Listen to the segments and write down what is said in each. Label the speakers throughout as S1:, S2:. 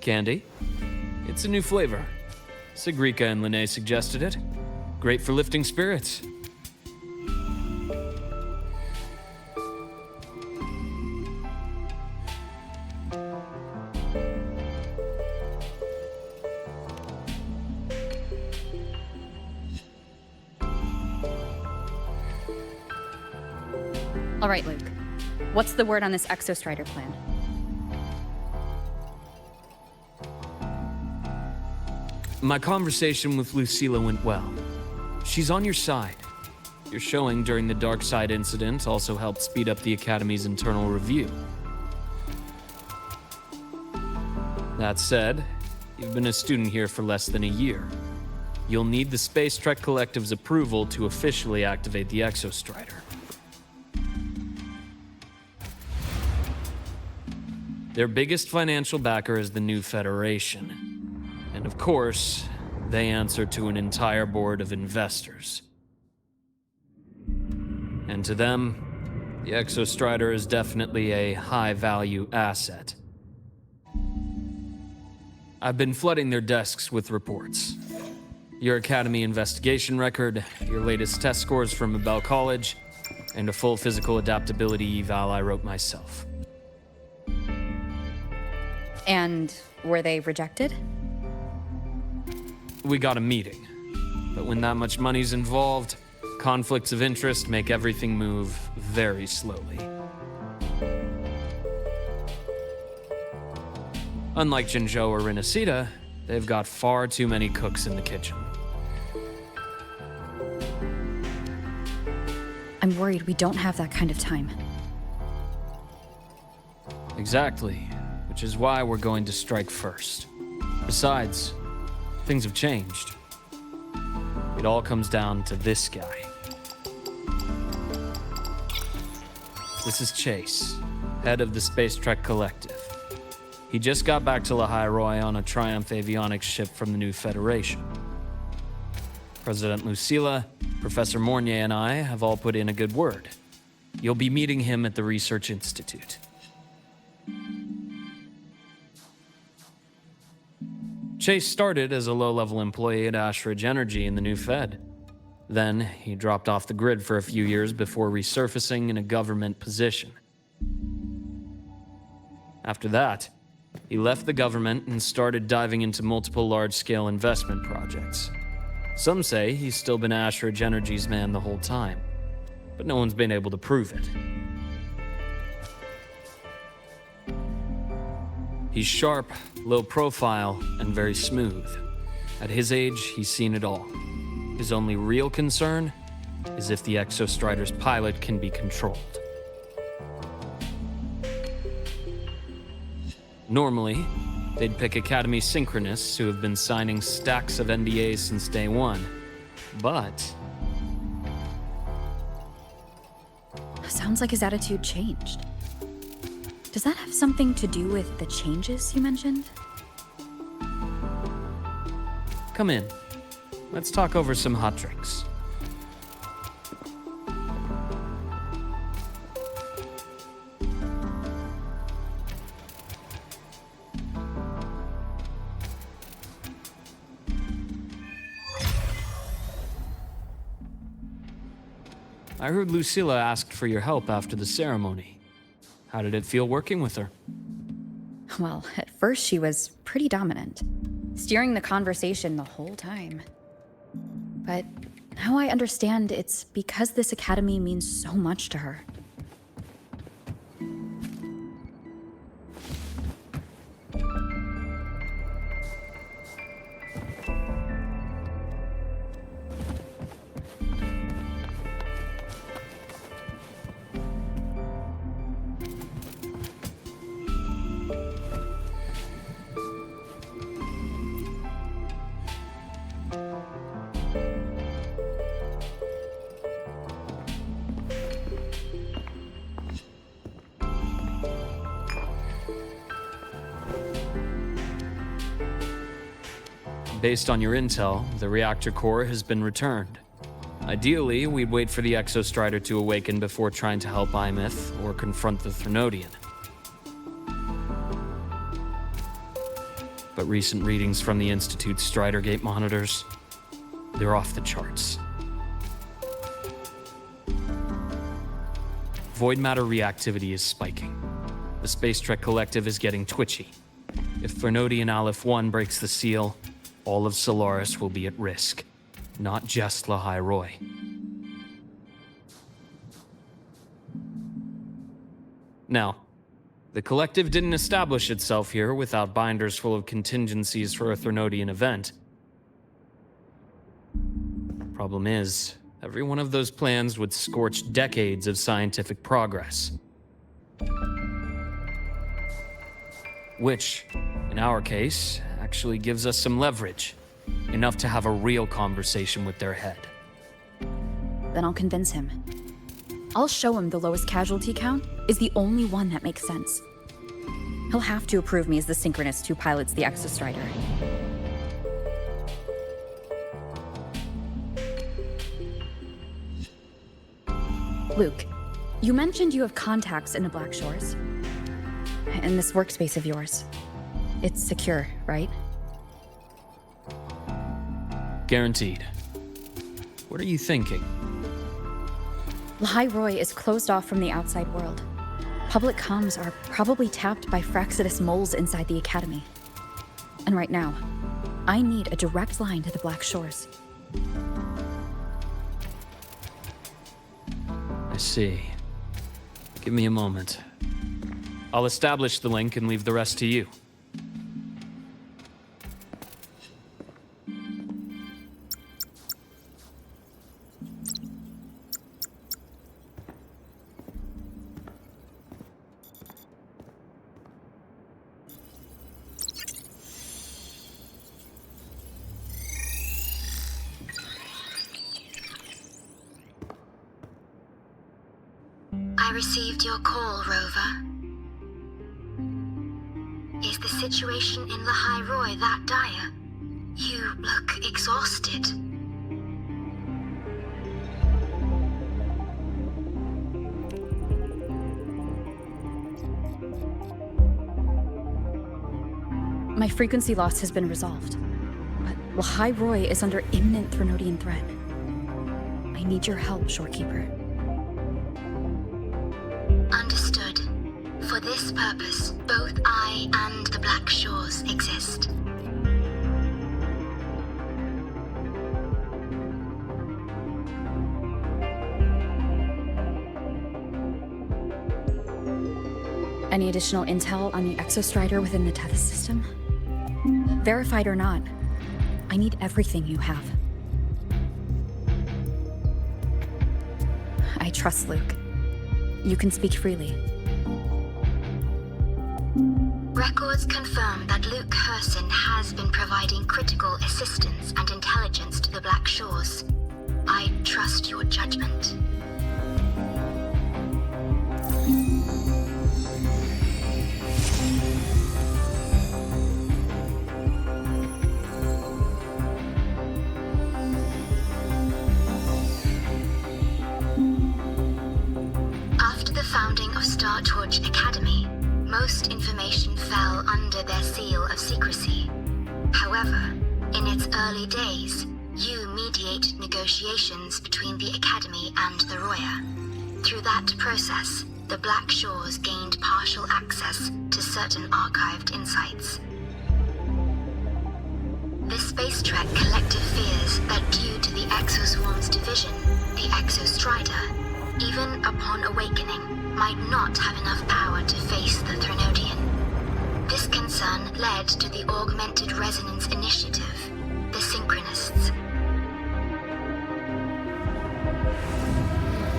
S1: Candy. It's a new flavor. Sigrika and Lene suggested it. Great for lifting spirits.
S2: All right, Luke. What's the word on this Exostrider plan?
S1: My conversation with Lucilla went well. She's on your side. Your showing during the Dark Side incident also helped speed up the Academy's internal review. That said, you've been a student here for less than a year. You'll need the Space Trek Collective's approval to officially activate the Exostrider. Their biggest financial backer is the New Federation. And of course, they answer to an entire board of investors. And to them, the Exostrider is definitely a high-value asset. I've been flooding their desks with reports. Your Academy investigation record, your latest test scores from Abel College, and a full physical adaptability eval I wrote myself.
S2: And were they rejected?
S1: We got a meeting. But when that much money's involved, conflicts of interest make everything move very slowly. Unlike Jinzhou or Rinasida, they've got far too many cooks in the kitchen.
S2: I'm worried we don't have that kind of time.
S1: Exactly, which is why we're going to strike first. Besides, things have changed. It all comes down to this guy. This is Chase, head of the Space Trek Collective. He just got back to Lahai on a Triumph avionics ship from the New Federation. President Lucilla, Professor Mornier, and I have all put in a good word. You'll be meeting him at the Research Institute. Chase started as a low-level employee at Ashridge Energy in the New Fed. Then, he dropped off the grid for a few years before resurfacing in a government position. After that, he left the government and started diving into multiple large-scale investment projects. Some say he's still been Ashridge Energy's man the whole time, but no one's been able to prove it. He's sharp, low profile, and very smooth. At his age, he's seen it all. His only real concern is if the Exostrider's pilot can be controlled. Normally, they'd pick Academy synchronists who have been signing stacks of NDAs since day one. But
S2: Sounds like his attitude changed. Does that have something to do with the changes you mentioned?
S1: come in. Let's talk over some hot drinks. I heard Lucilla asked for your help after the ceremony. How did it feel working with her?
S2: Well, at first she was pretty dominant, steering the conversation the whole time. But now I understand it's because this academy means so much to her.
S1: Based on your intel, the reactor core has been returned. Ideally, we'd wait for the Exostrider to awaken before trying to help Imith or confront the Threnodian. But recent readings from the Institute's Strider Gate monitors, they're off the charts. Void matter reactivity is spiking. The Space Trek Collective is getting twitchy. If Threnodian Aleph 1 breaks the seal, all of Solaris will be at risk. Not just Lahai Roy. Now, the Collective didn't establish itself here without binders full of contingencies for a Threnodian event. Problem is, every one of those plans would scorch decades of scientific progress. Which, in our case, actually gives us some leverage. Enough to have a real conversation with their head.
S2: Then I'll convince him. I'll show him the lowest casualty count is the only one that makes sense. He'll have to approve me as the synchronist who pilots the Exostrider. Luke, you mentioned you have contacts in the Black Shores. In this workspace of yours. It's secure, right?
S1: Guaranteed. What are you thinking?
S2: Lahai Roy is closed off from the outside world. Public comms are probably tapped by Fraxidus moles inside the Academy. And right now, I need a direct line to the Black Shores.
S1: I see. Give me a moment. I'll establish the link and leave the rest to you.
S3: I received your call, Rover. Is the situation in Lahai Roy that dire? You look exhausted.
S2: My frequency loss has been resolved, but Lahai Roy is under imminent Threnodian threat. I need your help, Shorekeeper.
S3: Understood. For this purpose, both I and the Black Shores exist.
S2: Any additional intel on the Exostrider within the Tethys system? Verified or not, I need everything you have. I trust Luke. You can speak freely.
S3: Records confirm that Luke Herson has been providing critical assistance and intelligence to the Black Shores. I trust your judgment. After the founding of Star Torch Academy, most information fell under their seal of secrecy. However, in its early days, you mediated negotiations between the Academy and the Roya. Through that process, the Black Shores gained partial access to certain archived insights. The Space Trek Collective fears that due to the Exoswarm's division, the Exostrider, even upon awakening, might not have enough power to face the Threnodian. This concern led to the Augmented Resonance Initiative, the Synchronists.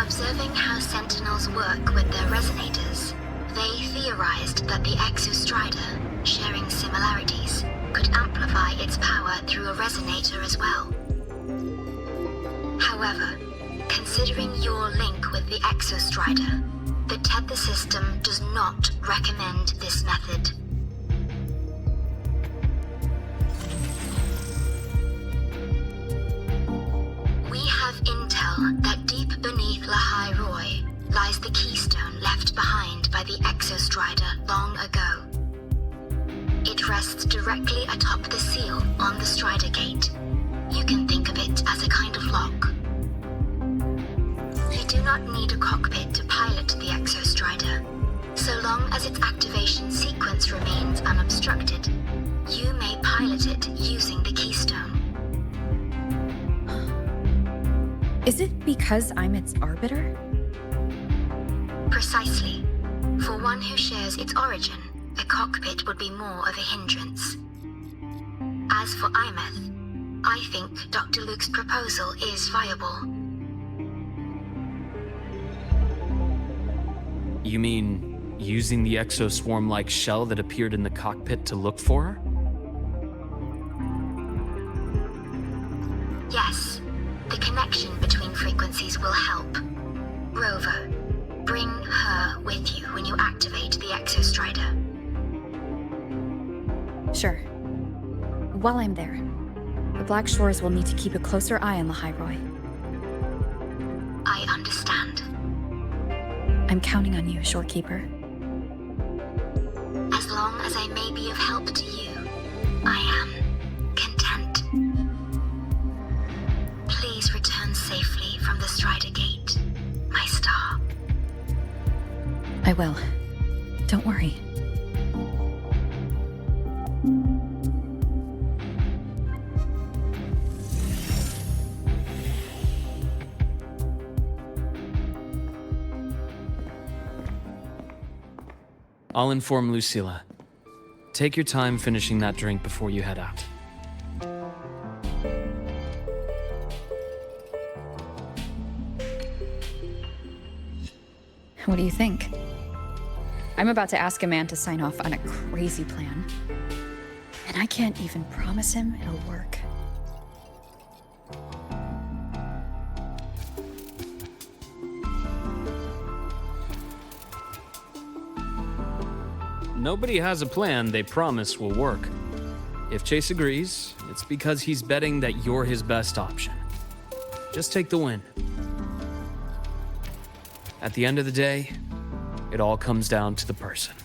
S3: Observing how Sentinels work with their resonators, they theorized that the Exostrider, sharing similarities, could amplify its power through a resonator as well. However, considering your link with the Exostrider, the Tether system does not recommend this method. We have intel that deep beneath Lahai Roy lies the keystone left behind by the Exostrider long ago. It rests rests directly atop the seal on the Strider Gate. You can think of it as a kind of lock. You do not need a cockpit to pilot the Exostrider. So long as its activation sequence remains unobstructed, you may pilot it using the keystone.
S2: Is it because I'm its arbiter?
S3: Precisely. For one who shares its origin, a cockpit would be more of a hindrance. As for Imeth, I think Dr. Luke's proposal is viable.
S1: You mean using the exoswarm-like shell that appeared in the cockpit to look for her?
S3: Yes, the connection between frequencies will help. Rover, bring her with you when you activate the Exostrider.
S2: Sure. While I'm there, the Black Shores will need to keep a closer eye on the Hyroi.
S3: I understand.
S2: I'm counting on you, Shorekeeper.
S3: As long as I may be of help to you, I am content. Please return safely from the Strider Gate, my star.
S2: I will. Don't worry.
S1: I'll inform Lucilla. Take your time finishing that drink before you head out.
S2: What do you think? I'm about to ask a man to sign off on a crazy plan. And I can't even promise him it'll work.
S1: Nobody has a plan they promise will work. If Chase agrees, it's because he's betting that you're his best option. Just take the win. At the end of the day, it all comes down to the person.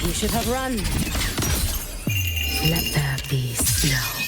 S4: You should have run. Let there be snow.